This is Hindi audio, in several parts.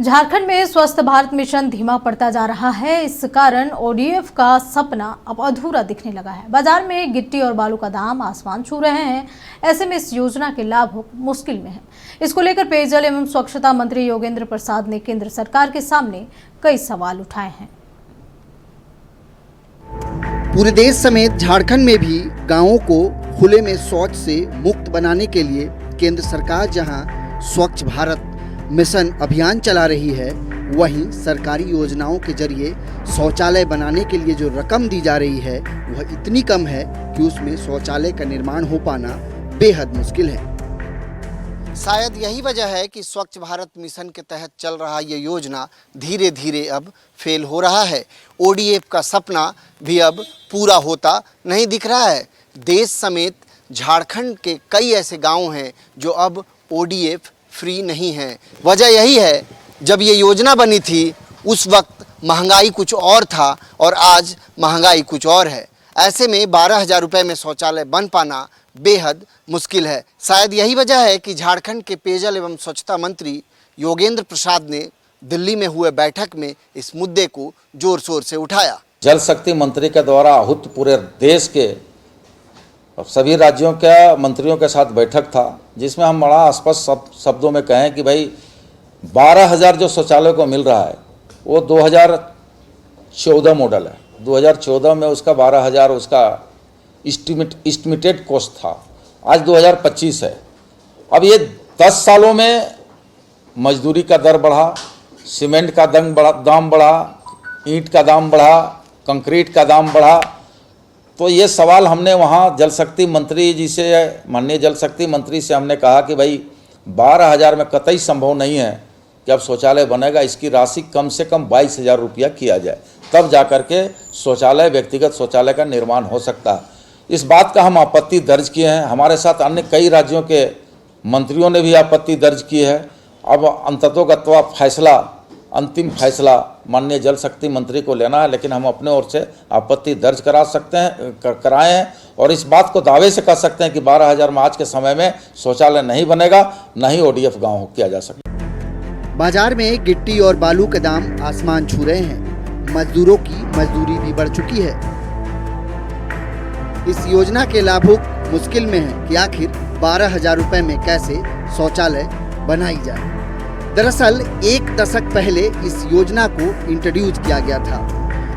झारखंड में स्वस्थ भारत मिशन धीमा पड़ता जा रहा है। इस कारण ओडीएफ का सपना अब अधूरा दिखने लगा है। बाजार में गिट्टी और बालू का दाम आसमान छू रहे हैं। ऐसे में इस योजना के लाभ मुश्किल में है। इसको लेकर पेयजल एवं स्वच्छता मंत्री योगेंद्र प्रसाद ने केंद्र सरकार के सामने कई सवाल उठाए हैं। पूरे देश समेत झारखंड में भी गांवों को खुले में शौच से मुक्त बनाने के लिए केंद्र सरकार जहां स्वच्छ भारत मिशन अभियान चला रही है, वहीं सरकारी योजनाओं के जरिए शौचालय बनाने के लिए जो रकम दी जा रही है वह इतनी कम है कि उसमें शौचालय का निर्माण हो पाना बेहद मुश्किल है। शायद यही वजह है कि स्वच्छ भारत मिशन के तहत चल रहा ये योजना धीरे धीरे अब फेल हो रहा है। ओडीएफ का सपना भी अब पूरा होता नहीं दिख रहा है। देश समेत झारखंड के कई ऐसे गांव हैं जो अब ओडीएफ फ्री नहीं है। वजह यही है, जब ये योजना बनी थी उस वक्त महंगाई कुछ और था और आज महंगाई कुछ और है। ऐसे में 12,000 रुपये में शौचालय बन पाना बेहद मुश्किल है। शायद यही वजह है कि झारखंड के पेयजल एवं स्वच्छता मंत्री योगेंद्र प्रसाद ने दिल्ली में हुए बैठक में इस मुद्दे को जोर शोर से उठाया। जल शक्ति मंत्री के द्वारा आहूत पूरे देश के सभी राज्यों के मंत्रियों के साथ बैठक था, जिसमें हम बड़ा स्पष्ट शब्दों में कहें कि भाई 12,000 जो शौचालय को मिल रहा है वो 2014 मॉडल है। 2014 में उसका 12,000 उसका एस्टिमेटेड कॉस्ट था। आज 2025 है। अब ये 10 सालों में मजदूरी का दर बढ़ा, सीमेंट का दाम बढ़ा, ईंट का दाम बढ़ा, कंक्रीट का दाम बढ़ा। तो ये सवाल हमने वहाँ जल शक्ति मंत्री जी से, माननीय जल शक्ति मंत्री से हमने कहा कि भाई 12,000 में कतई संभव नहीं है कि अब शौचालय बनेगा। इसकी राशि कम से कम 22,000 रुपया किया जाए, तब जाकर के शौचालय, व्यक्तिगत शौचालय का निर्माण हो सकता है। इस बात का हम आपत्ति दर्ज किए हैं। हमारे साथ अन्य कई राज्यों के मंत्रियों ने भी आपत्ति दर्ज की है। अब अंततोगत्वा फैसला, अंतिम फैसला माननीय जल शक्ति मंत्री को लेना है, लेकिन हम अपने ओर से आपत्ति दर्ज कराए हैं और इस बात को दावे से कह सकते हैं कि 12,000 में आज के समय में शौचालय नहीं बनेगा, न ही ओडीएफ गाँव किया जा सकता। बाजार में गिट्टी और बालू के दाम आसमान छू रहे हैं। मजदूरों की मजदूरी भी बढ़ चुकी है। इस योजना के लाभुक मुश्किल में है कि आखिर 12,000 रुपये में कैसे शौचालय बनाई जाए। दरअसल 1 दशक पहले इस योजना को इंट्रोड्यूस किया गया था।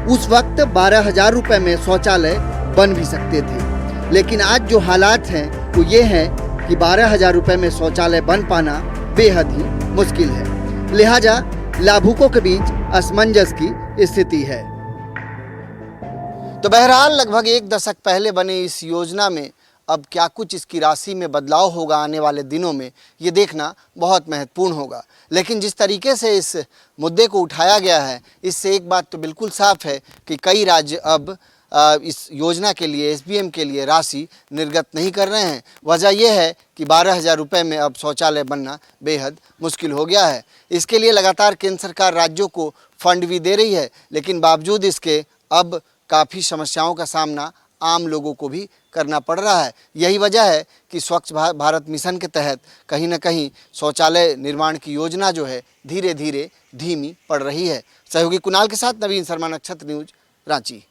उस वक्त 12,000 रुपये में शौचालय बन भी सकते थे, लेकिन आज जो हालात हैं वो ये हैं कि 12,000 रुपये में शौचालय बन पाना बेहद ही मुश्किल है। लिहाजा लाभुकों के बीच असमंजस की स्थिति है। तो बहरहाल लगभग 1 दशक पहले बने इस योजना में अब क्या कुछ इसकी राशि में बदलाव होगा आने वाले दिनों में, ये देखना बहुत महत्वपूर्ण होगा। लेकिन जिस तरीके से इस मुद्दे को उठाया गया है, इससे एक बात तो बिल्कुल साफ है कि कई राज्य अब इस योजना के लिए, एसबीएम के लिए राशि निर्गत नहीं कर रहे हैं। वजह यह है कि 12,000 रुपये में अब शौचालय बनना बेहद मुश्किल हो गया है। इसके लिए लगातार केंद्र सरकार राज्यों को फंड भी दे रही है, लेकिन बावजूद इसके अब काफ़ी समस्याओं का सामना आम लोगों को भी करना पड़ रहा है। यही वजह है कि स्वच्छ भारत मिशन के तहत कहीं न कहीं शौचालय निर्माण की योजना जो है धीरे धीरे धीमी पड़ रही है। सहयोगी कुणाल के साथ नवीन शर्मा, नक्षत्र न्यूज, रांची।